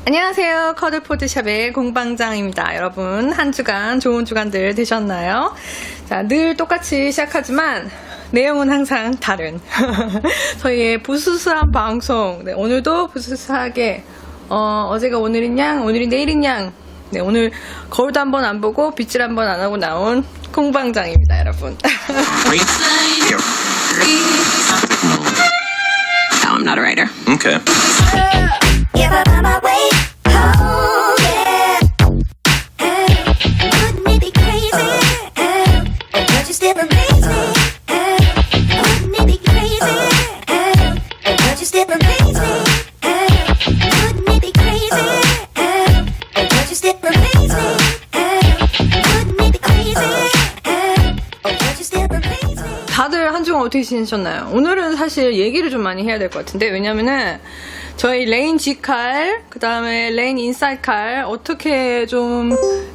안녕하세요. 커드포드샵의 공방장입니다. 여러분 한 주간 좋은 주간들 되셨나요? 자, 늘 똑같이 시작하지만 내용은 항상 다른 저희의 부스스한 방송. 네, 오늘도 부스스하게 어제가 오늘인 양, 오늘이 내일인 양. 네, 오늘 거울도 한번 안 보고 빗질 한번 안 하고 나온 공방장입니다, 여러분. No, I'm not a writer. Okay. If I find my way home, yeah. Wouldn't it be crazy? But you still amaze me. Wouldn't it be crazy? But you still amaze me. Wouldn't it be crazy? But you still amaze me. Wouldn't it be crazy? But you still amaze me. 다들 한 주간 어떻게 지내셨나요? 오늘은 사실 얘기를 좀 많이 해야 될 것 같은데, 왜냐면은 저희 레인 G칼, 그 다음에 레인 인사이드 칼 어떻게 좀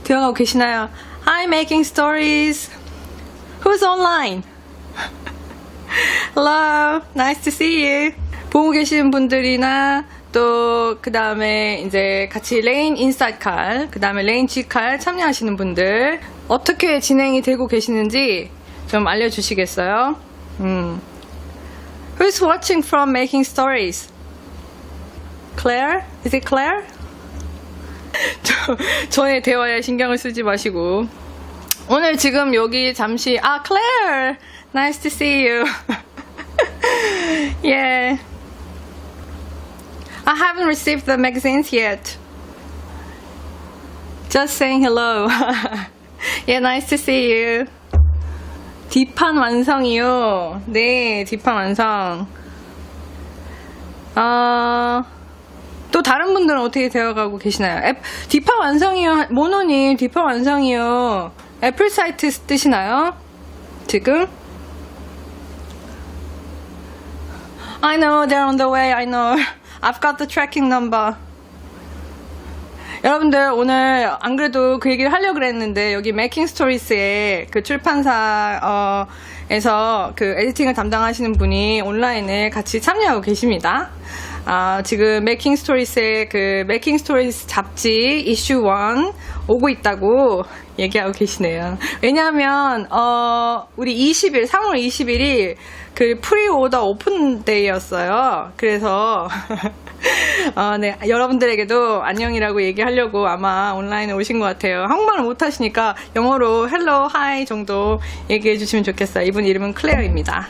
되어가고 계시나요? Hi, making stories. Who's online? Hello, nice to see you. 보고 계시는 분들이나 또 그 다음에 이제 같이 레인 인사이드 칼, 그 다음에 레인 G칼 참여하시는 분들 어떻게 진행이 되고 계시는지 좀 알려주시겠어요? Who's watching from making stories? Claire? Is it Claire? 저의 대화에 신경을 쓰지 마시고 오늘 지금 여기 잠시 Claire! Nice to see you. Yeah. I haven't received the magazines yet. Just saying hello. Yeah, nice to see you. 뒷판 완성이요. 네, 뒷판 완성. 또 다른 분들은 어떻게 되어가고 계시나요? 뒷판 완성이요. 모노님, 뒷판 완성이요. 애플 사이트 뜨시나요? 지금? I know, they're on the way, I know. I've got the tracking number. 여러분들 오늘 안 그래도 그 얘기를 하려고 그랬는데 여기 메이킹 스토리스의 그 출판사에서 그 에디팅을 담당하시는 분이 온라인에 같이 참여하고 계십니다. 지금 메이킹 스토리스의 그 메이킹 스토리스 잡지 이슈 1 오고 있다고 얘기하고 계시네요. 왜냐하면 우리 20일 3월 20일이 그 프리오더 오픈데이였어요. 그래서 네, 여러분들에게도 안녕이라고 얘기하려고 아마 온라인에 오신 것 같아요. 한국말을 못하시니까 영어로 헬로, 하이 정도 얘기해 주시면 좋겠어요. 이분 이름은 클레어입니다.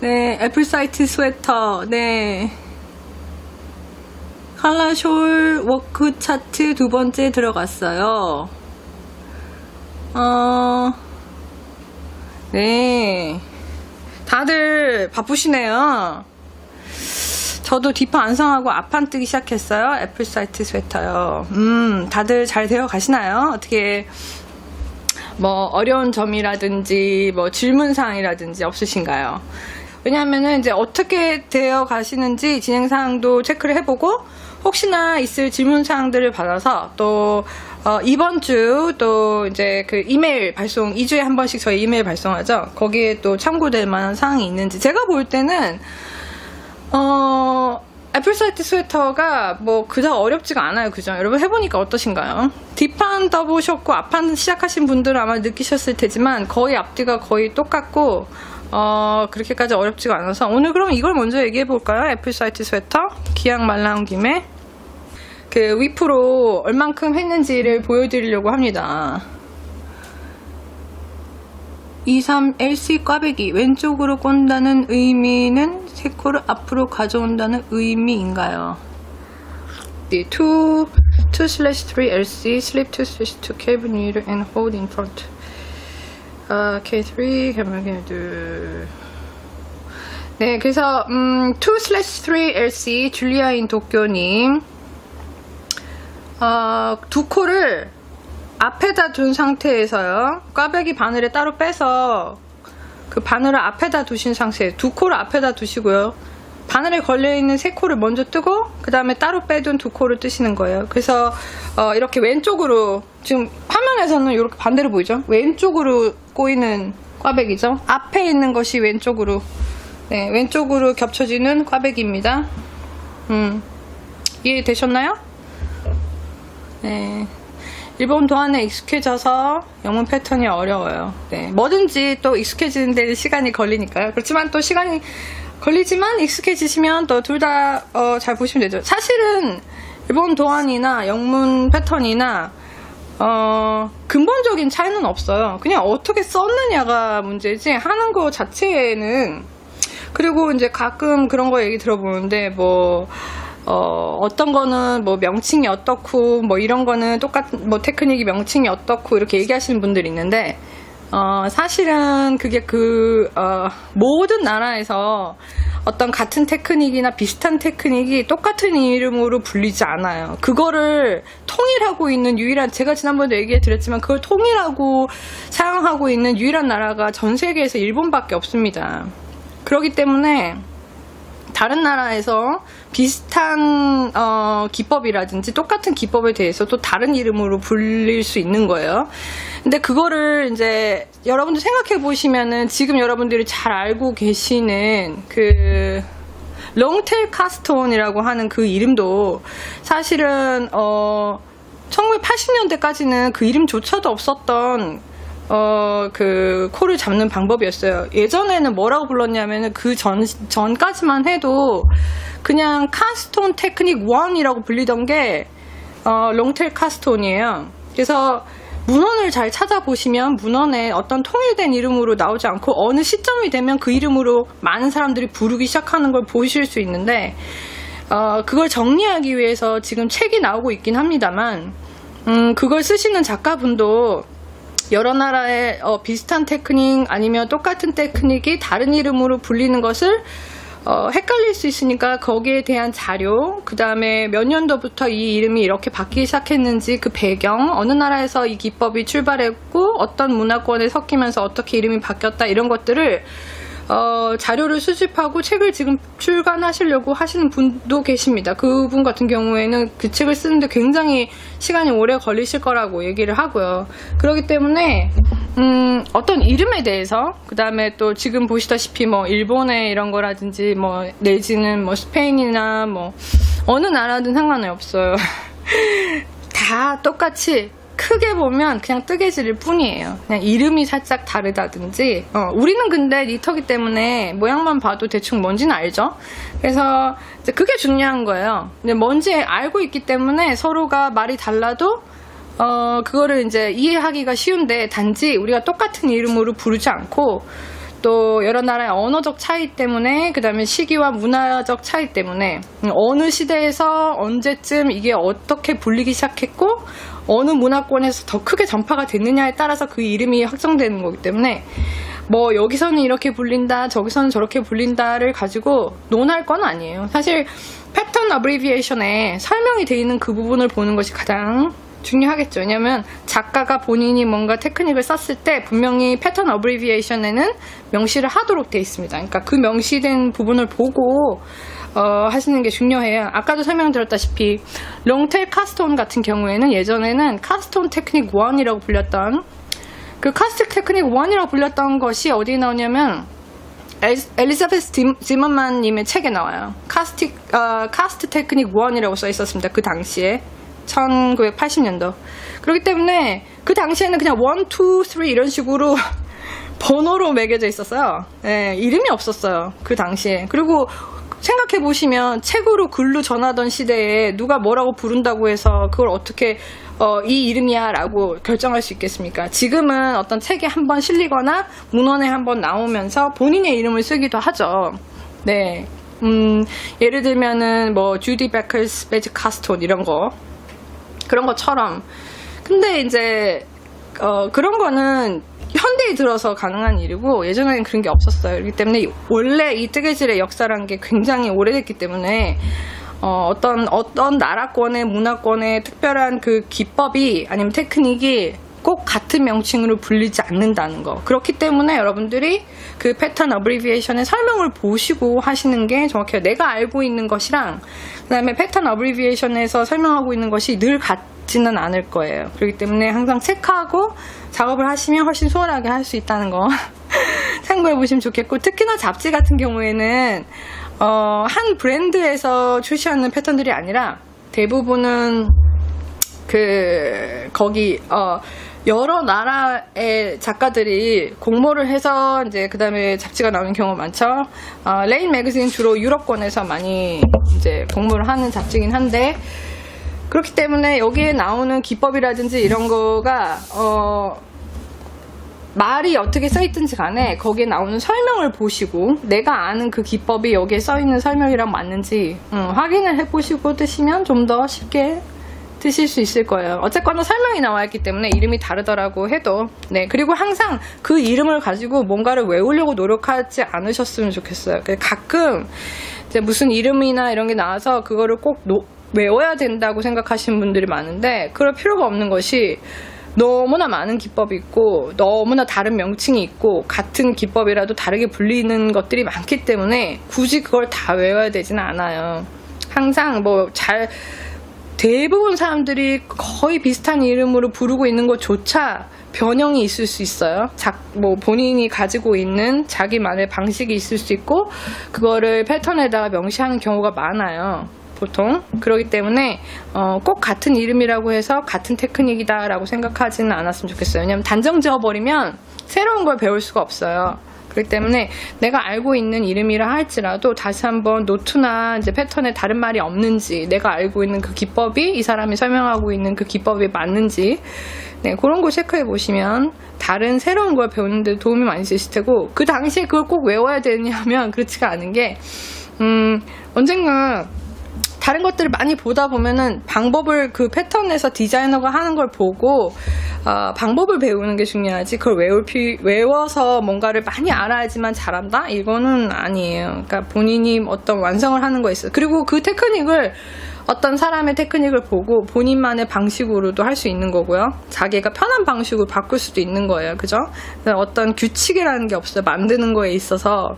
네, 애플 사이트 스웨터. 네. 칼라숄 워크 차트 2번째 들어갔어요. 네. 다들 바쁘시네요. 저도 뒷판 완성하고 앞판 뜨기 시작했어요. 애플 사이트 스웨터요. 다들 잘 되어 가시나요? 어떻게 뭐 어려운 점이라든지 뭐 질문사항이라든지 없으신가요? 왜냐하면은 이제 어떻게 되어 가시는지 진행사항도 체크를 해보고 혹시나 있을 질문사항들을 받아서 또 이번 주 또 이제 그 이메일 발송 2주에 한 번씩 저희 이메일 발송하죠. 거기에 또 참고될 만한 사항이 있는지 제가 볼 때는 애플 사이트 스웨터가 뭐 그닥 어렵지가 않아요. 그죠? 여러분 해보니까 어떠신가요? 뒷판 떠보셨고 앞판 시작하신 분들은 아마 느끼셨을 테지만 거의 앞뒤가 거의 똑같고 그렇게까지 어렵지가 않아서 오늘 그럼 이걸 먼저 얘기해 볼까요? 애플 사이트 스웨터 기왕 말 나온 김에 그 위프로 얼만큼 했는지를 보여드리려고 합니다. 23LC 꽈배기 왼쪽으로 꼰다는 의미는 세 코를 앞으로 가져온다는 의미인가요? 2/3LC slip 2/2 cable needle and hold in front. K3 개물개들. 네, 그래서 2/3LC 줄리아인 도쿄님 2코를 앞에다 둔 상태에서요. 꽈배기 바늘에 따로 빼서 그 바늘을 앞에다 두신 상태에 2코를 앞에다 두시고요. 바늘에 걸려있는 3코를 먼저 뜨고 그 다음에 따로 빼둔 2코를 뜨시는 거예요. 그래서 이렇게 왼쪽으로 지금 화면에서는 이렇게 반대로 보이죠? 왼쪽으로 꼬이는 꽈배기죠. 앞에 있는 것이 왼쪽으로 왼쪽으로 겹쳐지는 꽈배기입니다. 이해되셨나요? 네. 일본 도안에 익숙해져서 영문 패턴이 어려워요. 네. 뭐든지 또 익숙해지는 데 시간이 걸리니까요. 그렇지만 또 시간이 걸리지만 익숙해지시면 또 둘 다 잘 보시면 되죠. 사실은 일본 도안이나 영문 패턴이나 근본적인 차이는 없어요. 그냥 어떻게 썼느냐가 문제지 하는 거 자체에는. 그리고 이제 가끔 그런 거 얘기 들어보는데 어떤 거는 뭐 명칭이 어떻고 뭐 이런 거는 똑같은 뭐 테크닉이 명칭이 어떻고 이렇게 얘기하시는 분들이 있는데 사실은 그게 모든 나라에서 어떤 같은 테크닉이나 비슷한 테크닉이 똑같은 이름으로 불리지 않아요. 그거를 통일하고 있는 유일한, 제가 지난번에도 얘기해 드렸지만 그걸 통일하고 사용하고 있는 유일한 나라가 전 세계에서 일본밖에 없습니다. 그렇기 때문에 다른 나라에서 비슷한 기법이라든지 똑같은 기법에 대해서 또 다른 이름으로 불릴 수 있는 거예요. 근데 그거를 이제 여러분들 생각해 보시면은 지금 여러분들이 잘 알고 계시는 그 롱테일 카스톤이라고 하는 그 이름도 사실은 1980년대까지는 그 이름조차도 없었던 그 코를 잡는 방법이었어요. 예전에는 뭐라고 불렀냐면은 그 전까지만 해도 그냥 카스톤 테크닉 1이라고 불리던 게 롱테일 카스톤이에요. 그래서 문헌을 잘 찾아보시면 문헌에 어떤 통일된 이름으로 나오지 않고 어느 시점이 되면 그 이름으로 많은 사람들이 부르기 시작하는 걸 보실 수 있는데 그걸 정리하기 위해서 지금 책이 나오고 있긴 합니다만 그걸 쓰시는 작가분도 여러 나라의 비슷한 테크닉 아니면 똑같은 테크닉이 다른 이름으로 불리는 것을 헷갈릴 수 있으니까 거기에 대한 자료, 그 다음에 몇 년도부터 이 이름이 이렇게 바뀌기 시작했는지 그 배경, 어느 나라에서 이 기법이 출발했고 어떤 문화권에 섞이면서 어떻게 이름이 바뀌었다 이런 것들을 자료를 수집하고 책을 지금 출간하시려고 하시는 분도 계십니다. 그분 같은 경우에는 그 책을 쓰는데 굉장히 시간이 오래 걸리실 거라고 얘기를 하고요. 그렇기 때문에 어떤 이름에 대해서, 그 다음에 또 지금 보시다시피 뭐 일본의 이런 거라든지 뭐 내지는 뭐 스페인이나 뭐 어느 나라든 상관이 없어요. 다 똑같이 크게 보면 그냥 뜨개질일 뿐이에요. 그냥 이름이 살짝 다르다든지. 우리는 근데 니터기 때문에 모양만 봐도 대충 뭔지는 알죠. 그래서 이제 그게 중요한 거예요. 근데 뭔지 알고 있기 때문에 서로가 말이 달라도 그거를 이제 이해하기가 쉬운데, 단지 우리가 똑같은 이름으로 부르지 않고 또 여러 나라의 언어적 차이 때문에, 그 다음에 시기와 문화적 차이 때문에 어느 시대에서 언제쯤 이게 어떻게 불리기 시작했고 어느 문화권에서 더 크게 전파가 됐느냐에 따라서 그 이름이 확정되는 거기 때문에 뭐 여기서는 이렇게 불린다 저기서는 저렇게 불린다를 가지고 논할 건 아니에요. 사실 패턴 어브리비에이션에 설명이 되어 있는 그 부분을 보는 것이 가장 중요하겠죠. 왜냐면 작가가 본인이 뭔가 테크닉을 썼을 때 분명히 패턴 어브리비에이션에는 명시를 하도록 되어 있습니다. 그러니까 그 명시된 부분을 보고 하시는 게 중요해요. 아까도 설명드렸다시피 롱테일 카스톤 같은 경우에는 예전에는 카스톤 테크닉 1이라고 불렸던, 그 카스트 테크닉 1이라고 불렸던 것이 어디에 나오냐면 엘리자베스 지먼만 님의 책에 나와요. 카스트 테크닉 1이라고 써 있었습니다. 그 당시에 1980년도. 그렇기 때문에 그 당시에는 그냥 1, 2, 3 이런 식으로 번호로 매겨져 있었어요. 네, 이름이 없었어요. 그 당시에. 그리고 생각해보시면 책으로 글로 전하던 시대에 누가 뭐라고 부른다고 해서 그걸 어떻게 이 이름이야 라고 결정할 수 있겠습니까? 지금은 어떤 책에 한번 실리거나 문헌에 한번 나오면서 본인의 이름을 쓰기도 하죠. 네. 예를 들면은 뭐 주디 베커스 매직 카스톤 이런 거, 그런 것처럼. 근데 이제 그런 거는 현대에 들어서 가능한 일이고 예전에는 그런 게 없었어요. 그렇기 때문에 원래 이 뜨개질의 역사라는 게 굉장히 오래됐기 때문에 어떤 나라권의 문화권의 특별한 그 기법이 아니면 테크닉이 꼭 같은 명칭으로 불리지 않는다는 거. 그렇기 때문에 여러분들이 그 패턴 어브리비에이션의 설명을 보시고 하시는 게 정확해요. 내가 알고 있는 것이랑 그 다음에 패턴 어브리비에이션에서 설명하고 있는 것이 늘 같지는 않을 거예요. 그렇기 때문에 항상 체크하고 작업을 하시면 훨씬 수월하게 할 수 있다는 거 참고해 보시면 좋겠고, 특히나 잡지 같은 경우에는 한 브랜드에서 출시하는 패턴들이 아니라 대부분은 거기 여러 나라의 작가들이 공모를 해서 이제 그 다음에 잡지가 나오는 경우가 많죠. 레인 매거진 주로 유럽권에서 많이 이제 공모를 하는 잡지긴 한데, 그렇기 때문에 여기에 나오는 기법이라든지 이런 거가 말이 어떻게 써있든지 간에 거기에 나오는 설명을 보시고 내가 아는 그 기법이 여기에 써있는 설명이랑 맞는지 확인을 해보시고 드시면 좀 더 쉽게 드실 수 있을 거예요. 어쨌거나 설명이 나와 있기 때문에 이름이 다르더라고 해도, 네, 그리고 항상 그 이름을 가지고 뭔가를 외우려고 노력하지 않으셨으면 좋겠어요. 가끔 이제 무슨 이름이나 이런 게 나와서 그거를 꼭 외워야 된다고 생각하시는 분들이 많은데, 그럴 필요가 없는 것이 너무나 많은 기법이 있고 너무나 다른 명칭이 있고 같은 기법이라도 다르게 불리는 것들이 많기 때문에 굳이 그걸 다 외워야 되지는 않아요. 항상 대부분 사람들이 거의 비슷한 이름으로 부르고 있는 것조차 변형이 있을 수 있어요. 본인이 가지고 있는 자기만의 방식이 있을 수 있고 그거를 패턴에다가 명시하는 경우가 많아요. 보통. 그렇기 때문에 꼭 같은 이름이라고 해서 같은 테크닉이다 라고 생각하지는 않았으면 좋겠어요. 왜냐면 단정 지어버리면 새로운 걸 배울 수가 없어요. 그렇기 때문에 내가 알고 있는 이름이라 할지라도 다시 한번 노트나 이제 패턴에 다른 말이 없는지, 내가 알고 있는 그 기법이 이 사람이 설명하고 있는 그 기법이 맞는지, 네, 그런 거 체크해 보시면 다른 새로운 걸 배우는 데 도움이 많이 되실 테고, 그 당시에 그걸 꼭 외워야 되냐면 그렇지가 않은 게, 언젠가 다른 것들을 많이 보다 보면은 방법을 그 패턴에서 디자이너가 하는 걸 보고 방법을 배우는 게 중요하지, 그걸 외워서 뭔가를 많이 알아야지만 잘한다? 이거는 아니에요. 그러니까 본인이 어떤 완성을 하는 거 있어요. 그리고 그 테크닉을 어떤 사람의 테크닉을 보고 본인만의 방식으로도 할 수 있는 거고요. 자기가 편한 방식으로 바꿀 수도 있는 거예요. 그죠? 어떤 규칙이라는 게 없어요. 만드는 거에 있어서.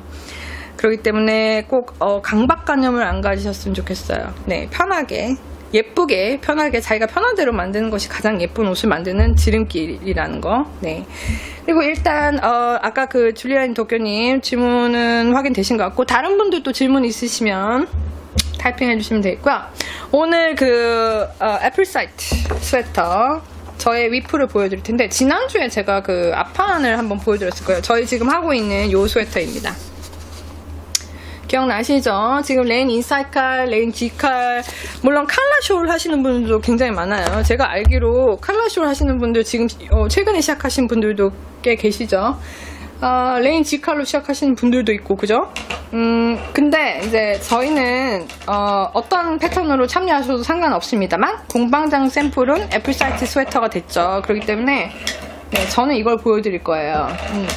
그렇기 때문에 꼭 강박관념을 안 가지셨으면 좋겠어요. 네, 편하게, 예쁘게, 편하게 자기가 편한 대로 만드는 것이 가장 예쁜 옷을 만드는 지름길이라는 거. 네. 그리고 일단 아까 그 줄리안 도쿄님 질문은 확인되신 것 같고, 다른 분들도 질문 있으시면 타이핑 해주시면 되겠고요. 오늘 그 애플 사이트 스웨터 저의 위프를 보여드릴 텐데, 지난주에 제가 그 앞판을 한번 보여드렸을 거예요. 저희 지금 하고 있는 요 스웨터입니다. 기억나시죠? 지금 레인 인사이칼, 레인 G칼, 물론 칼라쇼를 하시는 분들도 굉장히 많아요. 제가 알기로 칼라쇼를 하시는 분들 지금 최근에 시작하신 분들도 꽤 계시죠? 레인 G칼로 시작하시는 분들도 있고, 그죠? 근데 이제 저희는 어떤 패턴으로 참여하셔도 상관없습니다만, 공방장 샘플은 애플 사이트 스웨터가 됐죠. 그렇기 때문에 네, 저는 이걸 보여드릴 거예요.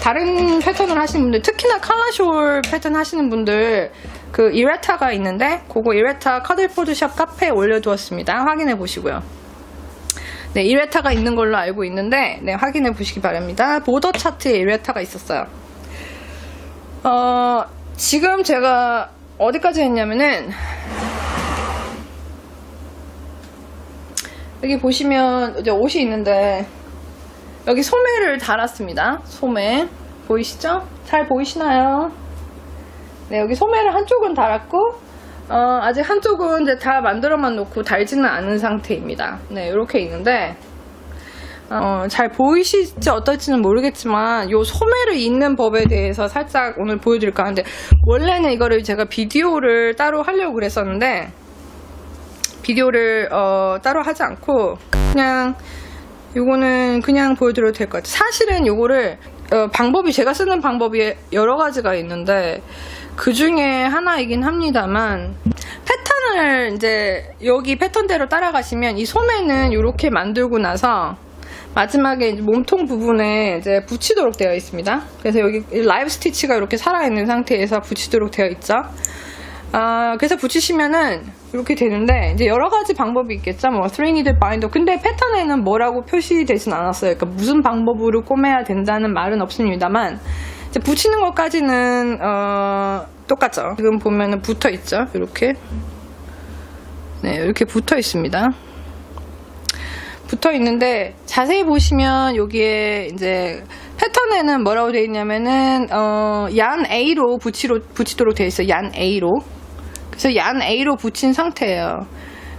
다른 패턴을 하시는 분들, 특히나 칼라쇼 패턴 하시는 분들, 그 이레타가 있는데, 그거 이레타 카들포드샵 카페에 올려두었습니다. 확인해 보시고요. 네, 이레타가 있는 걸로 알고 있는데, 네, 확인해 보시기 바랍니다. 보더 차트에 이레타가 있었어요. 지금 제가 어디까지 했냐면은, 여기 보시면 이제 옷이 있는데, 여기 소매를 달았습니다. 소매 보이시죠? 잘 보이시나요? 네, 여기 소매를 한쪽은 달았고 아직 한쪽은 이제 다 만들어만 놓고 달지는 않은 상태입니다. 네, 이렇게 있는데 잘 보이실지 어떨지는 모르겠지만 요 소매를 잇는 법에 대해서 살짝 오늘 보여드릴까 하는데, 원래는 이거를 제가 비디오를 따로 하려고 그랬었는데 비디오를 따로 하지 않고 요거는 그냥 보여드려도 될 것 같아요. 사실은 요거를 방법이, 제가 쓰는 방법이 여러 가지가 있는데 그 중에 하나이긴 합니다만, 패턴을 이제 여기 패턴대로 따라가시면 이 소매는 이렇게 만들고 나서 마지막에 이제 몸통 부분에 이제 붙이도록 되어 있습니다. 그래서 여기 라이브 스티치가 이렇게 살아있는 상태에서 붙이도록 되어 있죠. 그래서 붙이시면은 이렇게 되는데, 이제 여러 가지 방법이 있겠죠. 뭐 3니들 바인더. 근데 패턴에는 뭐라고 표시되진 않았어요. 그러니까 무슨 방법으로 꼬매야 된다는 말은 없습니다만, 이제 붙이는 것까지는 똑같죠. 지금 보면은 붙어 있죠. 이렇게. 네, 이렇게 붙어 있습니다. 붙어 있는데 자세히 보시면 여기에 이제 패턴에는 뭐라고 되어 있냐면은 얀 A로 붙이도록 되어 있어요. 얀 A로. 그래서 얀 A로 붙인 상태예요.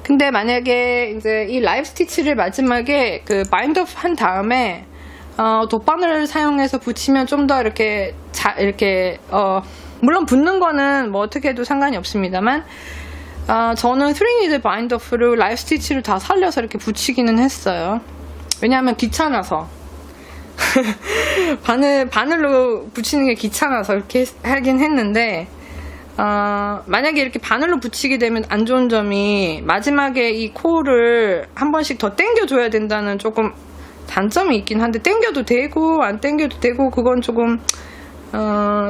근데 만약에 이제 이 라이브 스티치를 마지막에 그 바인드업 한 다음에 돗바늘을 사용해서 붙이면 좀 더 이렇게 물론 붙는 거는 뭐 어떻게 해도 상관이 없습니다만 저는 3니드 바인더프를 라이브 스티치를 다 살려서 이렇게 붙이기는 했어요. 왜냐하면 귀찮아서 바늘로 붙이는 게 귀찮아서 이렇게 하긴 했는데 만약에 이렇게 바늘로 붙이게 되면 안 좋은 점이 마지막에 이 코를 한 번씩 더 당겨줘야 된다는 조금 단점이 있긴 한데 당겨도 되고 안 당겨도 되고 그건 조금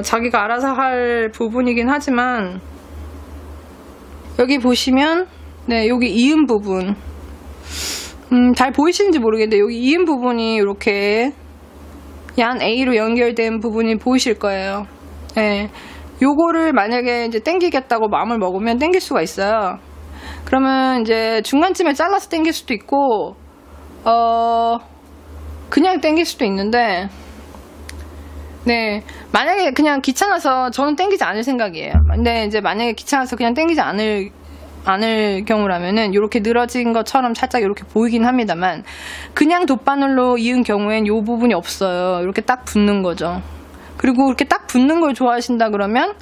자기가 알아서 할 부분이긴 하지만 여기 보시면 네 여기 이음 부분 잘 보이시는지 모르겠는데 여기 이음 부분이 이렇게 얀 A로 연결된 부분이 보이실 거예요. 네. 요거를 만약에 이제 당기겠다고 마음을 먹으면 당길 수가 있어요. 그러면 이제 중간쯤에 잘라서 당길 수도 있고 그냥 당길 수도 있는데 네 만약에 그냥 귀찮아서 저는 당기지 않을 생각이에요. 근데 이제 만약에 귀찮아서 그냥 당기지 않을 경우라면은 이렇게 늘어진 것처럼 살짝 이렇게 보이긴 합니다만 그냥 돗바늘로 이은 경우엔 이 부분이 없어요. 이렇게 딱 붙는 거죠. 그리고 이렇게 딱 붙는 걸 좋아하신다 그러면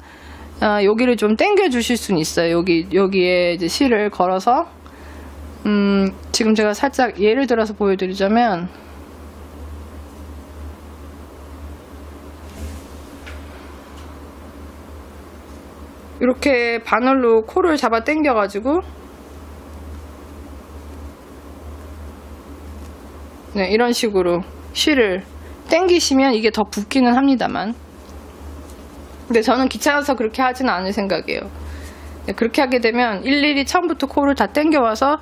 여기를 좀 당겨 주실 수는 있어요. 여기에 이제 실을 걸어서 지금 제가 살짝 예를 들어서 보여드리자면 이렇게 바늘로 코를 잡아 당겨 가지고 네, 이런 식으로 실을 당기시면 이게 더 붙기는 합니다만 근데 저는 귀찮아서 그렇게 하지는 않을 생각이에요. 네, 그렇게 하게 되면 일일이 처음부터 코를 다 당겨와서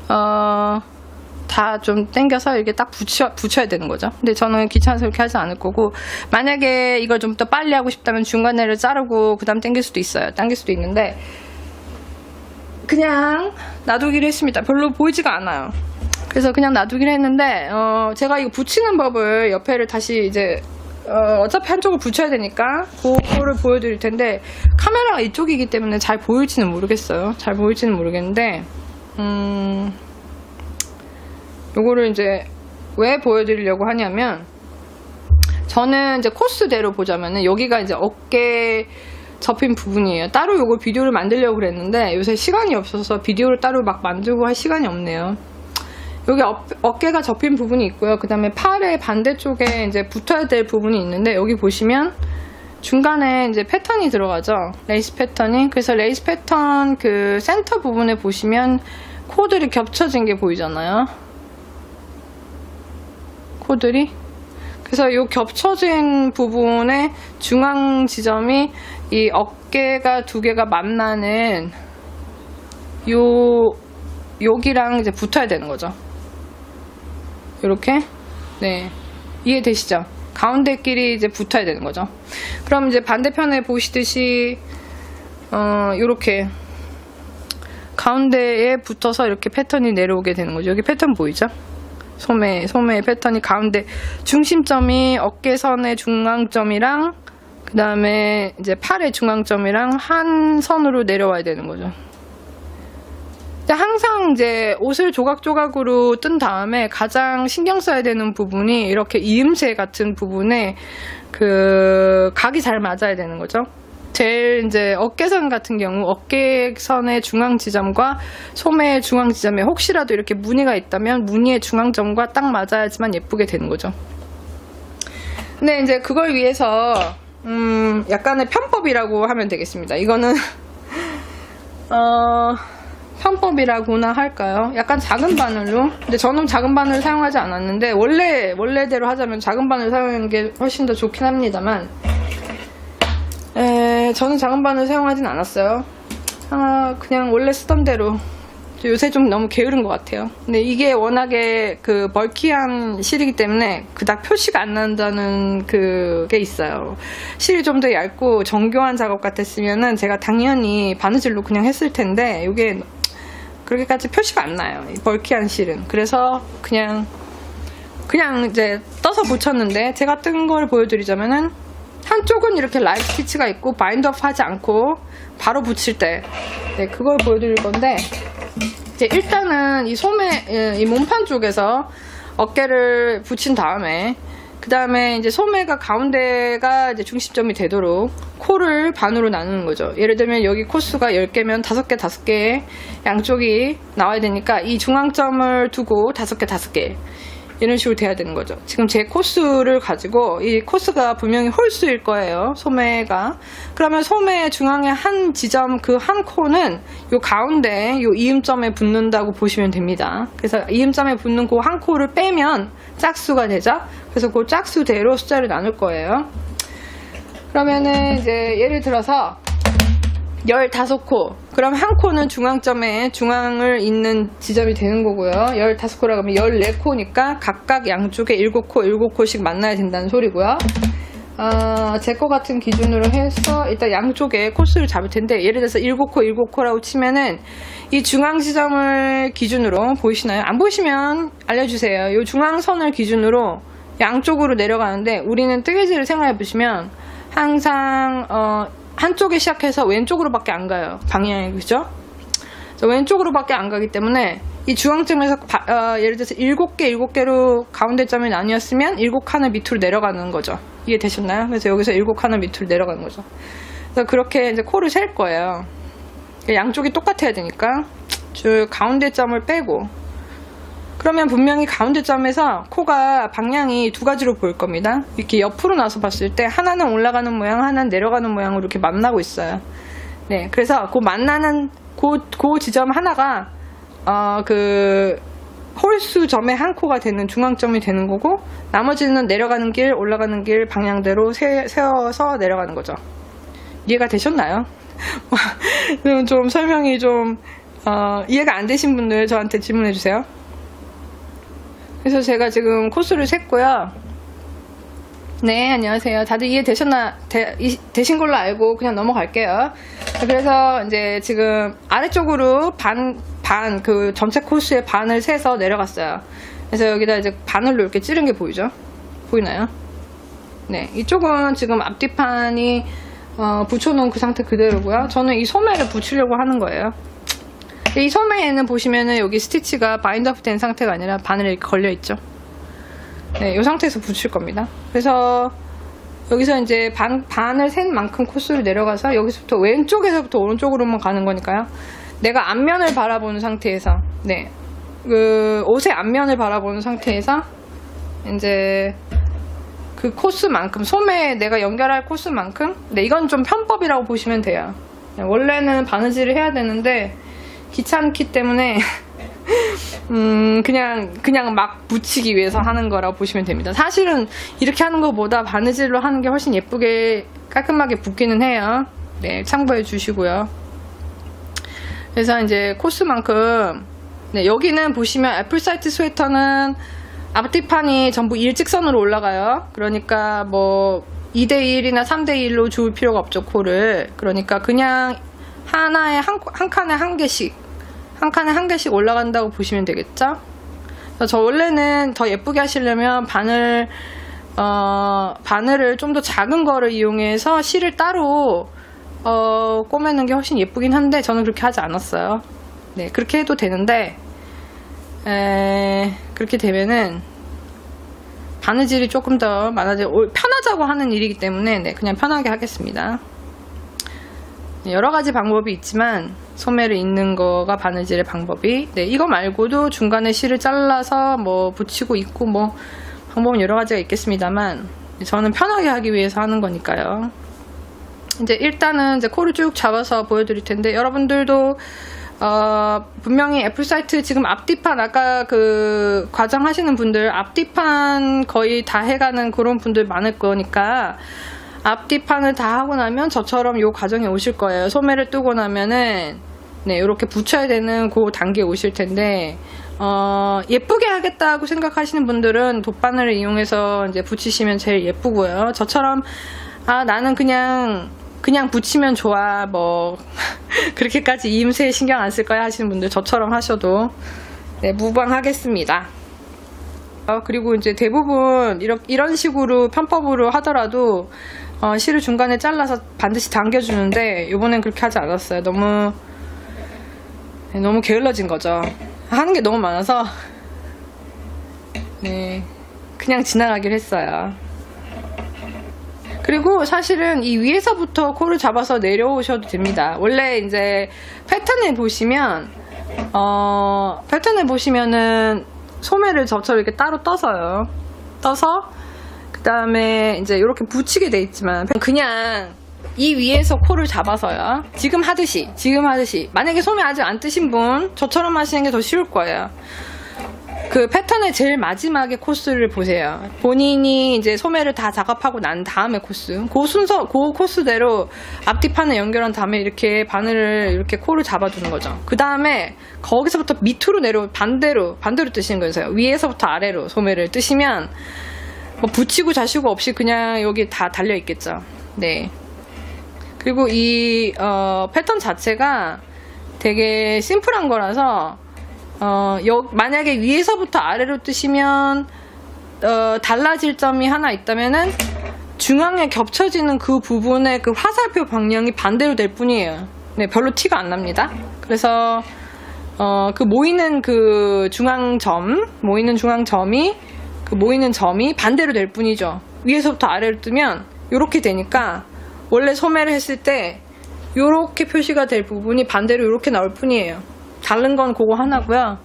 다 좀 당겨서 이렇게 딱 붙여야 되는 거죠. 근데 저는 귀찮아서 그렇게 하지 않을 거고 만약에 이걸 좀 더 빨리 하고 싶다면 중간에를 자르고 그 다음 당길 수도 있어요. 당길 수도 있는데 그냥 놔두기로 했습니다. 별로 보이지가 않아요. 그래서 그냥 놔두기로 했는데 제가 이거 붙이는 법을 옆에를 다시 이제 어차피 한쪽을 붙여야 되니까 그거를 보여드릴 텐데 카메라가 이쪽이기 때문에 잘 보일지는 모르겠어요. 잘 보일지는 모르겠는데 요거를 이제 왜 보여드리려고 하냐면 저는 이제 코스대로 보자면은 여기가 이제 어깨 접힌 부분이에요. 따로 요거 비디오를 만들려고 그랬는데 요새 시간이 없어서 비디오를 따로 막 만들고 할 시간이 없네요. 여기 어깨가 접힌 부분이 있고요. 그 다음에 팔의 반대쪽에 이제 붙어야 될 부분이 있는데 여기 보시면 중간에 이제 패턴이 들어가죠. 레이스 패턴이. 그래서 레이스 패턴 그 센터 부분에 보시면 코들이 겹쳐진 게 보이잖아요. 코들이. 그래서 이 겹쳐진 부분의 중앙 지점이 이 어깨가 두 개가 만나는 여기랑 이제 붙어야 되는 거죠. 이렇게. 네. 이해되시죠? 가운데끼리 이제 붙어야 되는 거죠. 그럼 이제 반대편에 보시듯이, 요렇게. 가운데에 붙어서 이렇게 패턴이 내려오게 되는 거죠. 여기 패턴 보이죠? 소매 패턴이 가운데 중심점이 어깨선의 중앙점이랑 그 다음에 이제 팔의 중앙점이랑 한 선으로 내려와야 되는 거죠. 항상 이제 옷을 조각조각으로 뜬 다음에 가장 신경 써야 되는 부분이 이렇게 이음새 같은 부분에 그 각이 잘 맞아야 되는 거죠. 제일 이제 어깨선 같은 경우 어깨선의 중앙 지점과 소매의 중앙 지점에 혹시라도 이렇게 무늬가 있다면 무늬의 중앙점과 딱 맞아야지만 예쁘게 되는 거죠. 근데 이제 그걸 위해서 약간의 편법이라고 하면 되겠습니다. 이거는 편법이라고나 할까요? 약간 작은 바늘로. 근데 저는 작은 바늘을 사용하지 않았는데 원래대로 하자면 작은 바늘 사용하는 게 훨씬 더 좋긴 합니다만 저는 작은 바늘 사용하진 않았어요. 그냥 원래 쓰던 대로. 요새 좀 너무 게으른 것 같아요. 근데 이게 워낙에 그 벌키한 실이기 때문에 그닥 표시가 안 난다는 그게 있어요. 실이 좀 더 얇고 정교한 작업 같았으면은 제가 당연히 바느질로 그냥 했을 텐데 이게 그렇게까지 표시가 안 나요. 이 벌키한 실은. 그래서 그냥 이제 떠서 붙였는데 제가 뜬 걸 보여드리자면은 한쪽은 이렇게 라이브 스티치가 있고 바인드업 하지 않고 바로 붙일 때 그걸 보여드릴 건데 이제 일단은 이 소매, 이 몸판 쪽에서 어깨를 붙인 다음에 그 다음에 이제 소매가 가운데가 이제 중심점이 되도록 코를 반으로 나누는 거죠. 예를 들면 여기 코수가 10개면 5개, 5개 양쪽이 나와야 되니까 이 중앙점을 두고 5개, 5개 이런 식으로 돼야 되는 거죠. 지금 제 코수를 가지고 이 코수가 분명히 홀수일 거예요. 소매가. 그러면 소매 중앙의 한 지점 그 한 코는 요 가운데 요 이음점에 붙는다고 보시면 됩니다. 그래서 이음점에 붙는 그 한 코를 빼면 짝수가 되죠. 그래서 그 짝수대로 숫자를 나눌 거예요. 그러면은 이제 예를 들어서 15코. 그럼 한 코는 중앙점에 중앙을 잇는 지점이 되는 거고요. 15코라고 하면 14코니까 각각 양쪽에 7코, 7코씩 만나야 된다는 소리고요. 제 거 같은 기준으로 해서 일단 양쪽에 코수를 잡을 텐데, 예를 들어서 7코, 7코라고 치면은 이 중앙 지점을 기준으로 보이시나요? 안 보시면 알려주세요. 이 중앙선을 기준으로 양쪽으로 내려가는데, 우리는 뜨개질을 생각해 보시면 항상 한쪽에 시작해서 왼쪽으로밖에 안 가요. 방향이. 그죠? 왼쪽으로밖에 안 가기 때문에 이 중앙점에서 예를 들어서 7개로 가운데 점이 나뉘었으면 7칸을 밑으로 내려가는 거죠. 이해되셨나요? 그래서 여기서 7칸을 밑으로 내려가는 거죠. 그래서 그렇게 이제 코를 셀 거예요. 양쪽이 똑같아야 되니까 쭉 가운데 점을 빼고, 그러면 분명히 가운데 점에서 코가 방향이 두 가지로 보일 겁니다. 이렇게 옆으로 나서 봤을 때 하나는 올라가는 모양, 하나는 내려가는 모양으로 이렇게 만나고 있어요. 네, 그래서 그 만나는 그 지점 하나가 그 홀수 점의 한 코가 되는 중앙점이 되는 거고, 나머지는 내려가는 길, 올라가는 길 방향대로 세워서 내려가는 거죠. 이해가 되셨나요? 좀 설명이 좀 이해가 안 되신 분들 저한테 질문해 주세요. 그래서 제가 지금 코수를 셌고요. 네, 안녕하세요. 다들 되신 걸로 알고 그냥 넘어갈게요. 그래서 이제 지금 아래쪽으로 그 전체 코수의 반을 세서 내려갔어요. 그래서 여기다 이제 바늘로 이렇게 찌른 게 보이죠? 보이나요? 네, 이쪽은 지금 앞뒤판이 붙여놓은 그 상태 그대로고요. 저는 이 소매를 붙이려고 하는 거예요. 이 소매에는 보시면은 여기 스티치가 바인드업 된 상태가 아니라 바늘에 이렇게 걸려있죠. 네, 이 상태에서 붙일 겁니다. 그래서 여기서 이제 반을 센 만큼 코스를 내려가서 여기서부터 왼쪽에서부터 오른쪽으로만 가는 거니까요. 내가 앞면을 바라보는 상태에서, 네, 그 옷의 앞면을 바라보는 상태에서 이제 그 코스만큼, 소매에 내가 연결할 코스만큼, 네, 이건 좀 편법이라고 보시면 돼요. 원래는 바느질을 해야 되는데 귀찮기 때문에 그냥 막 붙이기 위해서 하는 거라고 보시면 됩니다. 사실은 이렇게 하는 것보다 바느질로 하는 게 훨씬 예쁘게 깔끔하게 붙기는 해요. 네, 참고해 주시고요. 그래서 이제 코스만큼, 네, 여기는 보시면 애플사이트 스웨터는 앞뒤판이 전부 일직선으로 올라가요. 그러니까 뭐 2대1이나 3대1로 주울 필요가 없죠, 코를. 그러니까 그냥 하나에 한 칸에 한 개씩 올라간다고 보시면 되겠죠? 저 원래는 더 예쁘게 하시려면 바늘을 좀 더 작은 거를 이용해서 실을 따로 꼬매는 게 훨씬 예쁘긴 한데 저는 그렇게 하지 않았어요. 네, 그렇게 해도 되는데 그렇게 되면은 바느질이 조금 더 편하자고 하는 일이기 때문에, 네, 그냥 편하게 하겠습니다. 여러 가지 방법이 있지만 소매를 잇는 거가 바느질의 방법이, 네, 이거 말고도 중간에 실을 잘라서 뭐 붙이고 있고 뭐 방법은 여러 가지가 있겠습니다만 저는 편하게 하기 위해서 하는 거니까요. 이제 일단은 이제 코를 쭉 잡아서 보여드릴 텐데, 여러분들도 분명히 애플사이트 지금 앞뒤판, 아까 그 과정하시는 분들 앞뒤판 거의 다 해가는 그런 분들 많을 거니까 앞뒤판을 다 하고 나면 저처럼 요 과정에 오실 거예요. 소매를 뜨고 나면은, 네, 이렇게 붙여야 되는 그 단계에 오실 텐데, 예쁘게 하겠다고 생각하시는 분들은 돗바늘을 이용해서 이제 붙이시면 제일 예쁘고요. 저처럼 나는 그냥 붙이면 좋아, 뭐 그렇게까지 이음새에 신경 안 쓸 거야 하시는 분들 저처럼 하셔도, 네, 무방하겠습니다. 그리고 이제 대부분 이런 식으로 편법으로 하더라도 실을 중간에 잘라서 반드시 당겨주는데, 요번엔 그렇게 하지 않았어요. 너무 네, 너무 게을러진 거죠. 하는 게 너무 많아서 네, 그냥 지나가기로 했어요. 그리고 사실은 이 위에서부터 코를 잡아서 내려오셔도 됩니다. 원래 이제 패턴을 보시면은 소매를 저처럼 이렇게 따로 떠서요. 떠서 그 다음에 이제 이렇게 붙이게 돼 있지만 그냥 이 위에서 코를 잡아서요. 지금 하듯이 만약에 소매 아직 안 뜨신 분 저처럼 하시는 게 더 쉬울 거예요. 그 패턴의 제일 마지막에 코스를 보세요. 본인이 이제 소매를 다 작업하고 난 다음에 코스. 그 순서, 그 코스대로 앞뒤판을 연결한 다음에 이렇게 바늘을 이렇게 코를 잡아주는 거죠. 그 다음에 거기서부터 밑으로 반대로 뜨시는 거예요. 위에서부터 아래로 소매를 뜨시면 뭐 붙이고 자시고 없이 그냥 여기 다 달려 있겠죠. 네. 그리고 이 패턴 자체가 되게 심플한 거라서 만약에 위에서부터 아래로 뜨시면 달라질 점이 하나 있다면은 중앙에 겹쳐지는 그 부분의 그 화살표 방향이 반대로 될 뿐이에요. 네, 별로 티가 안 납니다. 그래서 그 모이는 점이 반대로 될 뿐이죠. 위에서부터 아래로 뜨면 이렇게 되니까 원래 소매를 했을 때 이렇게 표시가 될 부분이 반대로 이렇게 나올 뿐이에요. 다른 건 그거 하나고요.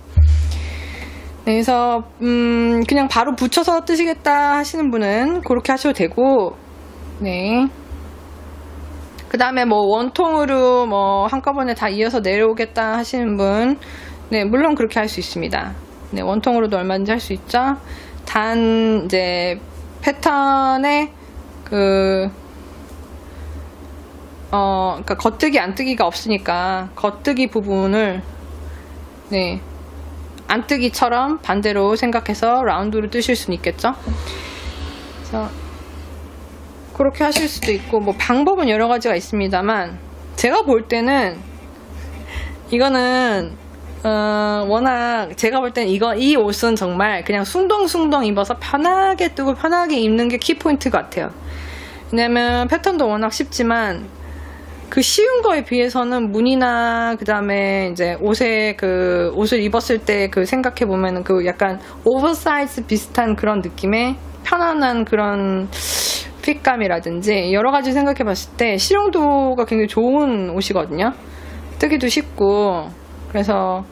네, 그래서 그냥 바로 붙여서 뜨시겠다 하시는 분은 그렇게 하셔도 되고, 네. 그 다음에 뭐 원통으로 뭐 한꺼번에 다 이어서 내려오겠다 하시는 분, 네, 물론 그렇게 할 수 있습니다. 네, 원통으로도 얼마든지 할 수 있죠. 단 이제 패턴에 그러니까 겉뜨기 안뜨기가 없으니까 겉뜨기 부분을 네, 안뜨기처럼 반대로 생각해서 라운드로 뜨실 수는 있겠죠. 그래서 그렇게 하실 수도 있고 뭐 방법은 여러 가지가 있습니다만 제가 볼 때는 이거는 워낙 제가 볼 때는 이 옷은 정말 그냥 숭덩숭덩 입어서 편하게 뜨고 편하게 입는 게 키포인트 같아요. 왜냐면 패턴도 워낙 쉽지만 그 쉬운 거에 비해서는 무늬나 그 다음에 이제 옷을 입었을 때 그 생각해 보면은 그 약간 오버사이즈 비슷한 그런 느낌의 편안한 그런 핏감이라든지 여러 가지 생각해 봤을 때 실용도가 굉장히 좋은 옷이거든요. 뜨기도 쉽고 그래서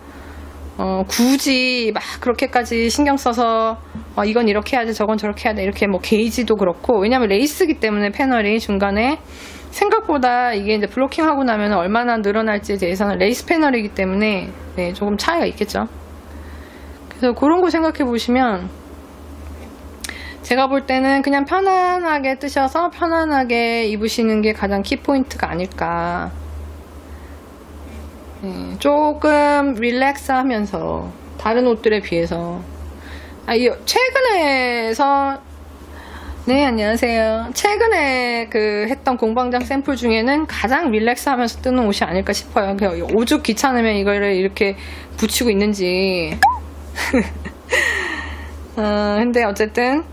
굳이 막 그렇게까지 신경 써서 이건 이렇게 해야 돼 저건 저렇게 해야 돼 이렇게 뭐 게이지도 그렇고 왜냐면 레이스기 때문에 패널이 중간에 생각보다 이게 이제 블로킹하고 나면 얼마나 늘어날지에 대해서는 레이스 패널이기 때문에 네, 조금 차이가 있겠죠. 그래서 그런 거 생각해 보시면 제가 볼 때는 그냥 편안하게 뜨셔서 편안하게 입으시는 게 가장 키포인트가 아닐까. 네, 조금 릴렉스 하면서 다른 옷들에 비해서 최근에서 네 안녕하세요. 최근에 했던 공방장 샘플 중에는 가장 릴렉스 하면서 뜨는 옷이 아닐까 싶어요. 오죽 귀찮으면 이거를 이렇게 붙이고 있는지 근데 어쨌든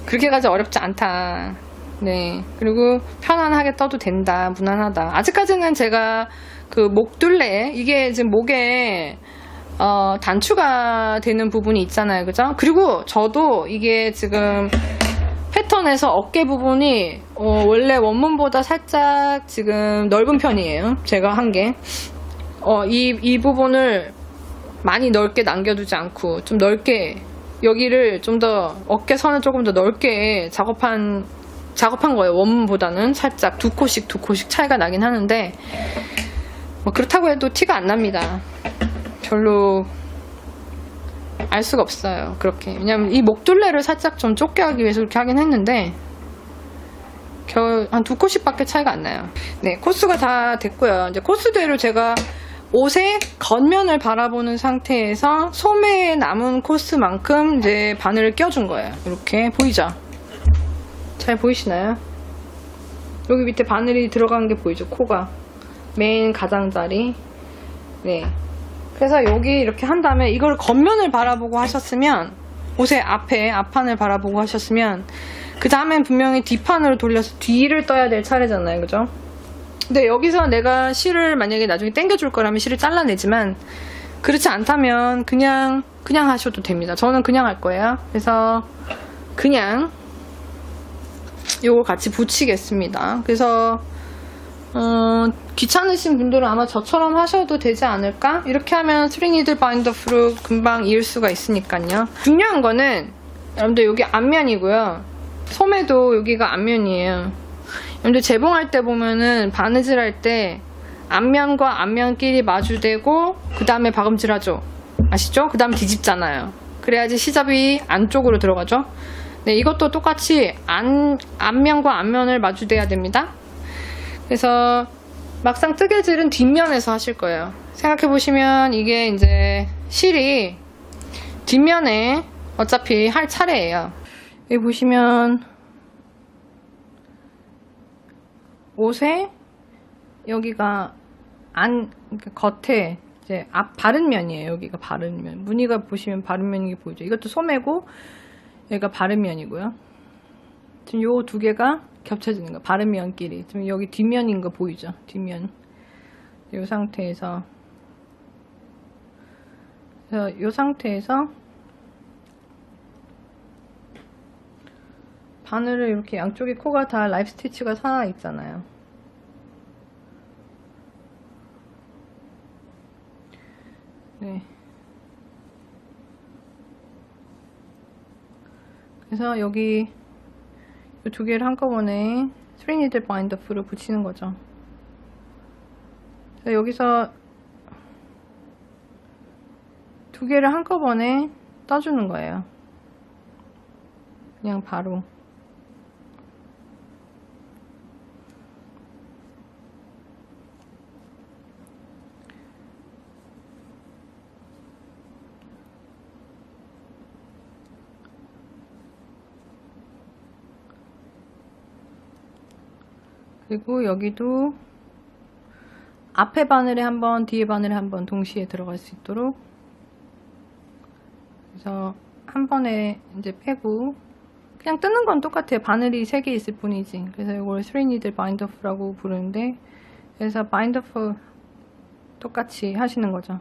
그렇게까지 어렵지 않다. 네 그리고 편안하게 떠도 된다. 무난하다. 아직까지는 제가 목둘레 이게 지금 목에 단추가 되는 부분이 있잖아요. 그죠? 그리고 저도 이게 지금 패턴에서 어깨 부분이 원래 원문보다 살짝 지금 넓은 편이에요. 제가 한 게 이 부분을 많이 넓게 남겨두지 않고 좀 넓게 여기를 좀 더 어깨 선을 조금 더 넓게 작업한 거예요. 원문보다는 살짝 두 코씩 차이가 나긴 하는데 뭐 그렇다고 해도 티가 안 납니다. 별로 알 수가 없어요. 그렇게. 왜냐면 이 목둘레를 살짝 좀 좁게 하기 위해서 그렇게 하긴 했는데 겨우 한 두 코씩밖에 차이가 안 나요. 네, 코스가 다 됐고요. 이제 코스대로 제가 옷의 겉면을 바라보는 상태에서 소매에 남은 코스만큼 이제 바늘을 껴준 거예요. 이렇게 보이죠? 잘 보이시나요? 여기 밑에 바늘이 들어간 게 보이죠? 코가 맨 가장자리. 네. 그래서 여기 이렇게 한 다음에 이걸 겉면을 바라보고 하셨으면 옷의 앞판을 바라보고 하셨으면 그 다음엔 분명히 뒷판으로 돌려서 뒤를 떠야 될 차례잖아요. 그죠? 근데 여기서 내가 실을 만약에 나중에 당겨줄 거라면 실을 잘라내지만 그렇지 않다면 그냥 하셔도 됩니다. 저는 그냥 할 거예요. 그래서 그냥 요거 같이 붙이겠습니다. 그래서 귀찮으신 분들은 아마 저처럼 하셔도 되지 않을까? 이렇게 하면 스리니들 바인더프로 금방 이을 수가 있으니까요. 중요한 거는 여러분들 여기 앞면이고요. 소매도 여기가 앞면이에요. 여러분들 재봉할 때 보면은 바느질 할 때 앞면과 앞면끼리 마주대고 그 다음에 박음질 하죠. 아시죠? 그 다음 뒤집잖아요. 그래야지 시접이 안쪽으로 들어가죠. 네, 이것도 똑같이 앞면과 앞면을 마주대야 됩니다. 그래서 막상 뜨개질은 뒷면에서 하실 거예요. 생각해보시면 이게 이제 실이 뒷면에 어차피 할 차례예요. 여기 보시면 옷에 여기가 그러니까 겉에 이제 앞 바른 면이에요. 여기가 바른 면. 무늬가 보시면 바른 면이 보이죠. 이것도 소매고 여기가 바른 면이고요. 지금 요 두 개가 겹쳐지는 거. 바른 면끼리. 지금 여기 뒷면인 거 보이죠? 뒷면. 요 상태에서 요 상태에서 바늘을 이렇게 양쪽에 코가 다 라이프 스티치가 살아 있잖아요. 네. 그래서 여기 이 두 개를 한꺼번에 스리니들 바인더프를 붙이는 거죠. 여기서 두 개를 한꺼번에 떠주는 거예요. 그냥 바로. 그리고 여기도 앞에 바늘에 한 번, 뒤에 바늘에 한 번 동시에 들어갈 수 있도록. 그래서 한 번에 이제 빼고, 그냥 뜨는 건 똑같아요. 바늘이 3개 있을 뿐이지. 그래서 이걸 3니들 바인더프라고 부르는데, 그래서 바인더프 똑같이 하시는 거죠.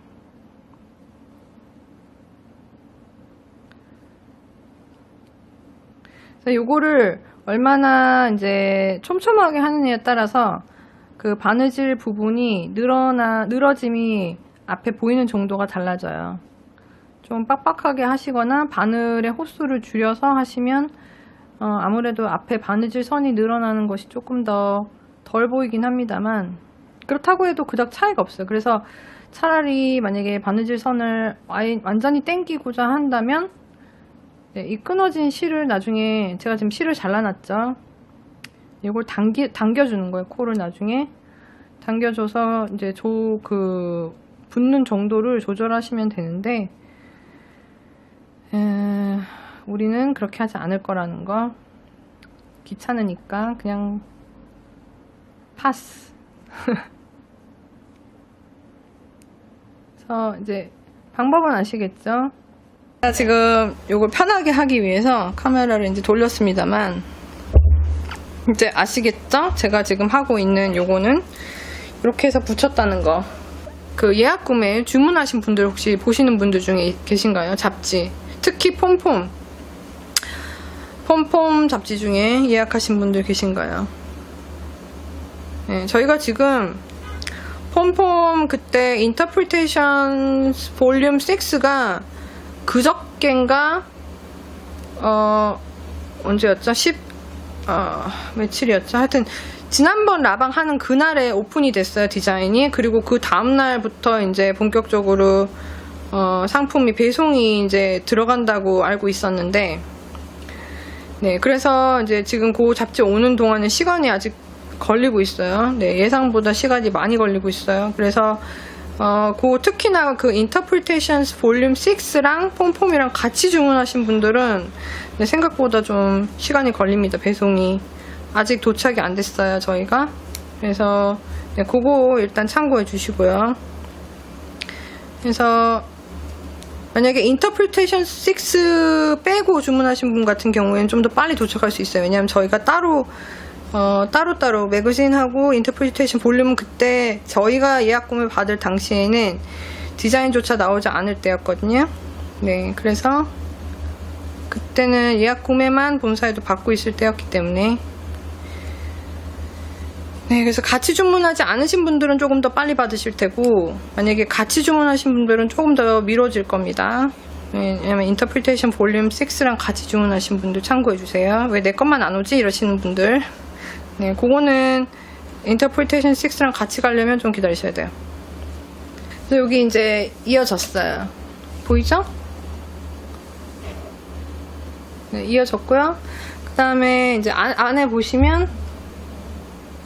그래서 요거를 얼마나 이제 촘촘하게 하느냐에 따라서 그 바느질 부분이 늘어짐이 앞에 보이는 정도가 달라져요. 좀 빡빡하게 하시거나 바늘의 호수를 줄여서 하시면 아무래도 앞에 바느질 선이 늘어나는 것이 조금 더 덜 보이긴 합니다만, 그렇다고 해도 그닥 차이가 없어요. 그래서 차라리 만약에 바느질 선을 완전히 땡기고자 한다면, 네, 이 끊어진 실을 나중에, 제가 지금 실을 잘라놨죠. 이걸 당겨주는 거예요. 코를 나중에 당겨줘서 이제 붙는 정도를 조절하시면 되는데, 우리는 그렇게 하지 않을 거라는 거. 귀찮으니까 그냥 파스. 그래서 이제 방법은 아시겠죠? 지금 요걸 편하게 하기 위해서 카메라를 이제 돌렸습니다만, 이제 아시겠죠? 제가 지금 하고 있는 요거는 이렇게 해서 붙였다는 거. 그 예약 구매 주문하신 분들 혹시 보시는 분들 중에 계신가요? 잡지. 특히 폼폼 잡지 중에 예약하신 분들 계신가요? 네, 저희가 지금 폼폼 그때 인터프리테이션 볼륨 6가 그저껜가 언제였죠? 며칠이었죠? 하여튼 지난번 라방 하는 그날에 오픈이 됐어요, 디자인이. 그리고 그 다음날부터 이제 본격적으로 상품이 배송이 이제 들어간다고 알고 있었는데, 네, 그래서 이제 지금 그 잡지 오는 동안은 시간이 아직 걸리고 있어요. 네, 예상보다 시간이 많이 걸리고 있어요. 그래서 특히나 그 인터프리테이션스 볼륨 6랑 폼폼이랑 같이 주문하신 분들은 네, 생각보다 좀 시간이 걸립니다. 배송이 아직 도착이 안 됐어요, 저희가. 그래서 네, 그거 일단 참고해 주시고요. 그래서 만약에 인터프리테이션 6 빼고 주문하신 분 같은 경우에는 좀 더 빨리 도착할 수 있어요. 왜냐하면 저희가 따로 따로따로 매거진하고 인터프리테이션 볼륨은 그때 저희가 예약 구매 받을 당시에는 디자인조차 나오지 않을 때였거든요. 네, 그래서 그때는 예약 구매만 본사에도 받고 있을 때였기 때문에 네, 그래서 같이 주문하지 않으신 분들은 조금 더 빨리 받으실 테고 만약에 같이 주문하신 분들은 조금 더 미뤄질 겁니다. 왜냐면 인터프리테이션 볼륨 6랑 같이 주문하신 분들 참고해주세요. 왜 내 것만 안 오지? 이러시는 분들. 네, 그거는 인터프리테이션 6랑 같이 가려면 좀 기다리셔야 돼요. 그래서 여기 이제 이어졌어요. 보이죠? 네, 이어졌고요. 그 다음에 이제 안에 보시면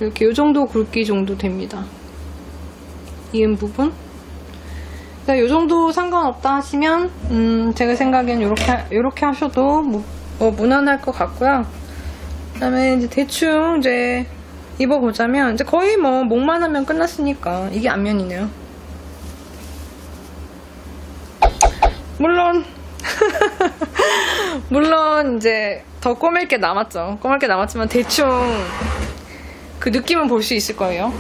이렇게 요 정도 굵기 정도 됩니다. 이은 부분. 요 정도 상관없다 하시면 제가 생각엔 요렇게 하셔도 무난할 것 같고요. 그 다음에 이제 대충 이제 입어보자면 이제 거의 목만 하면 끝났으니까 이게 앞면이네요. 물론 이제 더 꼬맬 게 남았죠. 꼬맬 게 남았지만 대충 그 느낌은 볼 수 있을 거예요.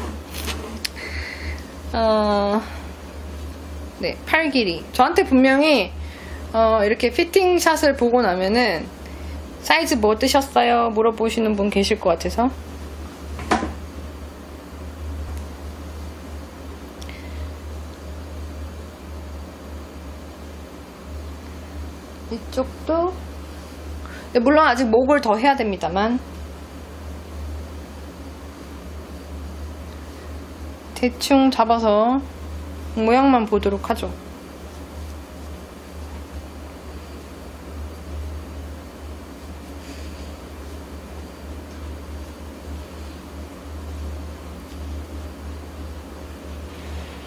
네, 팔 길이. 저한테 분명히 이렇게 피팅샷을 보고 나면은 사이즈 뭐 뜨셨어요? 물어보시는 분 계실 것 같아서. 이쪽도 네, 물론 아직 목을 더 해야 됩니다만 대충 잡아서 모양만 보도록 하죠.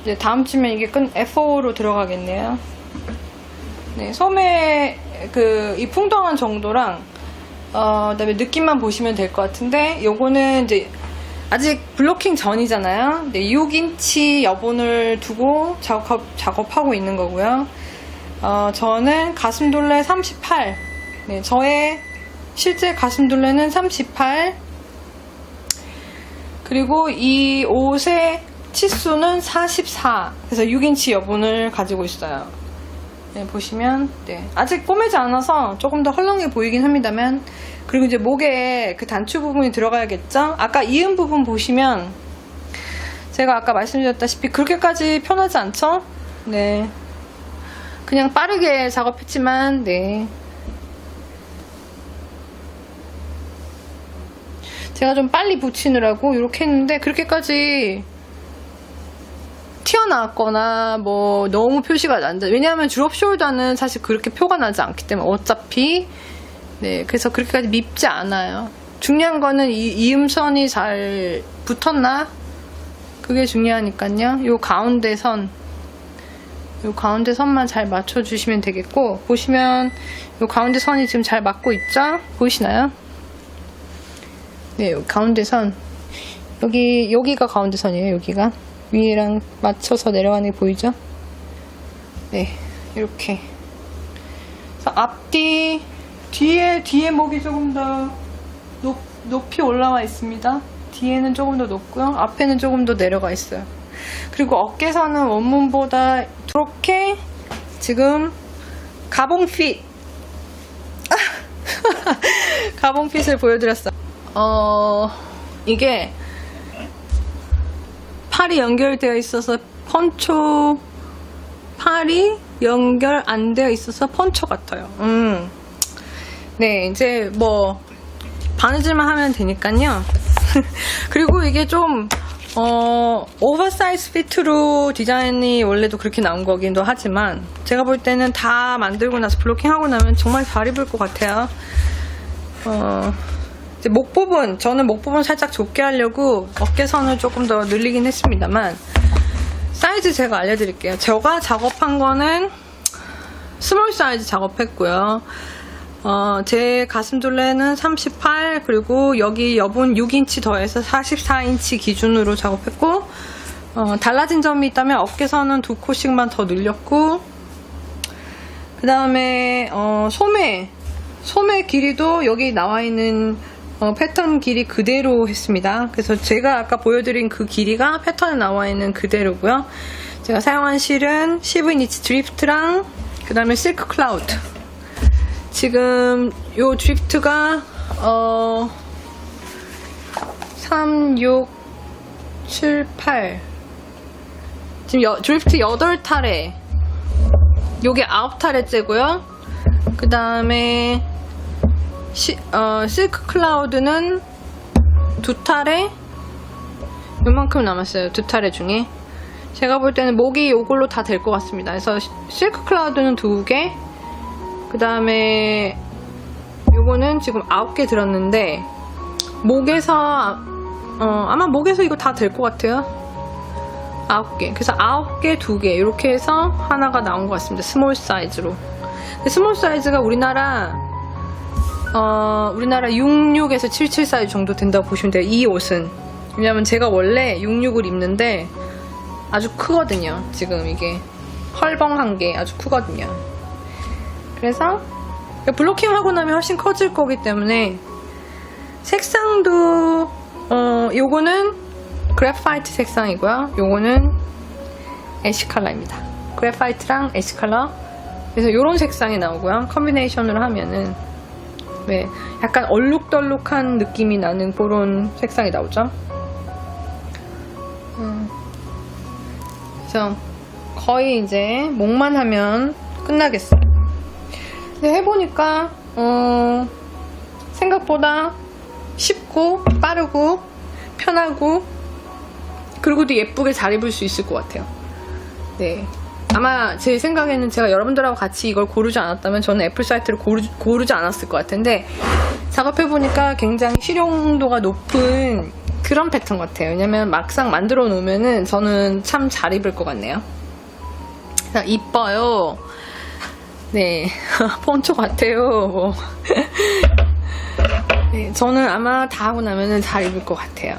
이제 다음 주면 이게 F4로 들어가겠네요. 네, 소매 이 풍덩한 정도랑 그다음에 느낌만 보시면 될 것 같은데 요거는 이제 아직 블로킹 전이잖아요. 네, 6인치 여분을 두고 작업하고 있는 거고요. 저는 가슴둘레 38. 네, 저의 실제 가슴둘레는 38. 그리고 이 옷의 치수는 44. 그래서 6인치 여분을 가지고 있어요. 네, 보시면 네, 아직 꼬매지 않아서 조금 더 헐렁해 보이긴 합니다만 그리고 이제 목에 그 단추 부분이 들어가야겠죠? 아까 이은 부분 보시면 제가 아까 말씀드렸다시피 그렇게까지 편하지 않죠? 네, 그냥 빠르게 작업했지만 네, 제가 좀 빨리 붙이느라고 이렇게 했는데 그렇게까지 튀어나왔거나 너무 표시가 안 돼. 왜냐하면 드롭 숄더는 사실 그렇게 표가 나지 않기 때문에 어차피 네, 그래서 그렇게까지 밉지 않아요. 중요한 거는 이 이음선이 잘 붙었나? 그게 중요하니까요. 요 가운데 선만 잘 맞춰주시면 되겠고 보시면 요 가운데 선이 지금 잘 맞고 있죠? 보이시나요? 네, 요 가운데 선 여기가 가운데 선이에요. 여기가 위랑 맞춰서 내려가는 게 보이죠? 네, 이렇게. 그래서 앞뒤, 뒤에 목이 조금 더 높이 올라와 있습니다. 뒤에는 조금 더 높고요. 앞에는 조금 더 내려가 있어요. 그리고 어깨선은 원문보다 이렇게 지금 가봉핏 가봉핏을 보여드렸어요. 이게 팔이 연결되어 있어서 팔이 연결 안 되어 있어서 펀초 같아요. 네, 이제 바느질만 하면 되니까요. 그리고 이게 좀 오버사이즈 피트로 디자인이 원래도 그렇게 나온 거기도 하지만 제가 볼 때는 다 만들고 나서 블로킹 하고 나면 정말 잘 입을 것 같아요. 이제 저는 목 부분 살짝 좁게 하려고 어깨선을 조금 더 늘리긴 했습니다만 사이즈 제가 알려드릴게요. 제가 작업한 거는 스몰 사이즈 작업했고요. 제 가슴둘레는 38 그리고 여기 여분 6인치 더해서 44인치 기준으로 작업했고 달라진 점이 있다면 어깨선은 2코씩만 더 늘렸고 그 다음에 소매 길이도 여기 나와 있는 패턴 길이 그대로 했습니다. 그래서 제가 아까 보여드린 그 길이가 패턴에 나와 있는 그대로고요. 제가 사용한 실은 10인치 드리프트랑 그 다음에 실크 클라우드. 지금 요 드리프트가 3, 6, 7, 8 지금 드리프트 8탈에 요게 9탈에째고요. 그 다음에 실크 클라우드는 2탈에 요만큼 남았어요. 2탈에 중에 제가 볼 때는 목이 요걸로 다 될 것 같습니다. 그래서 실크 클라우드는 2개, 그 다음에 요거는 지금 9개 들었는데 목에서 아마 목에서 이거 다 될 것 같아요. 9개. 그래서 9개, 2개 이렇게 해서 하나가 나온 것 같습니다. 스몰 사이즈로. 스몰 사이즈가 우리나라 66에서 77 사이즈 정도 된다고 보시면 돼요. 이 옷은. 왜냐면 제가 원래 66을 입는데 아주 크거든요. 지금 이게 헐벙한 게 아주 크거든요. 그래서 블로킹 하고 나면 훨씬 커질 거기 때문에 색상도 요거는 그래파이트 색상이고요. 요거는 애쉬 컬러입니다. 그래파이트랑 애쉬 컬러. 그래서 요런 색상이 나오고요. 컨비네이션으로 하면은 왜 약간 얼룩덜룩한 느낌이 나는 그런 색상이 나오죠. 그래서 거의 이제 목만 하면 끝나겠어요. 근데 해보니까 생각보다 쉽고 빠르고 편하고 그리고도 예쁘게 잘 입을 수 있을 것 같아요. 네, 아마 제 생각에는 제가 여러분들하고 같이 이걸 고르지 않았다면 저는 애플 사이트를 고르지 않았을 것 같은데 작업해보니까 굉장히 실용도가 높은 그런 패턴 같아요. 왜냐면 막상 만들어 놓으면은 저는 참 잘 입을 것 같네요. 이뻐요. 네, 폰초 같아요. 뭐. 네, 저는 아마 다 하고 나면은 잘 입을 것 같아요.